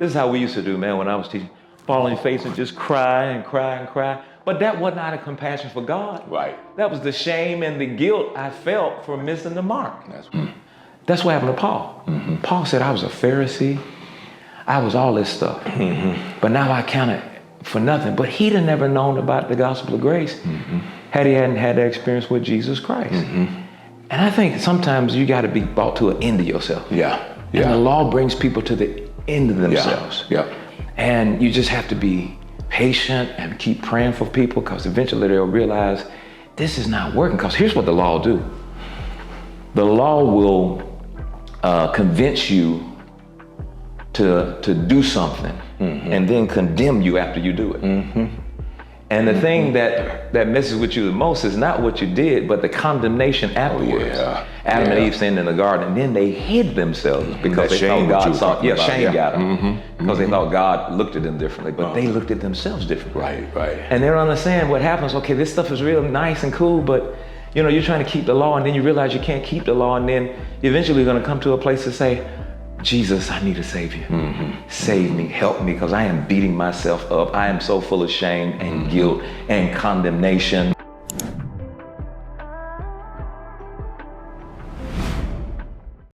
This is how we used to do, man, when I was teaching. Fall on your face and just cry and cry and cry. But that was not a compassion for God. Right. That was the shame and the guilt I felt for missing the mark. That's what happened to Paul. Paul said, I was a Pharisee. I was all this stuff. But now I counted for nothing. But he'd have never known about the gospel of grace had he hadn't had that experience with Jesus Christ. And I think sometimes you got to be brought to an end of yourself. Yeah. And the law brings people to the end of themselves. Yeah. And you just have to be patient and keep praying for people, because eventually they'll realize this is not working. Because here's what the law will do. The law will convince you to do something and then condemn you after you do it. And the thing that messes with you the most is not what you did, but the condemnation afterwards. Adam and Eve sinned in the garden, and then they hid themselves because they thought God saw. Shame got them because they thought God looked at them differently, but they looked at themselves differently. Right. And they don't understand what happens. Okay, this stuff is real nice and cool, but you're trying to keep the law, and then you realize you can't keep the law, and then eventually you're going to come to a place to say, Jesus, I need a savior. Save me, help me, because I am beating myself up. I am so full of shame and guilt and condemnation.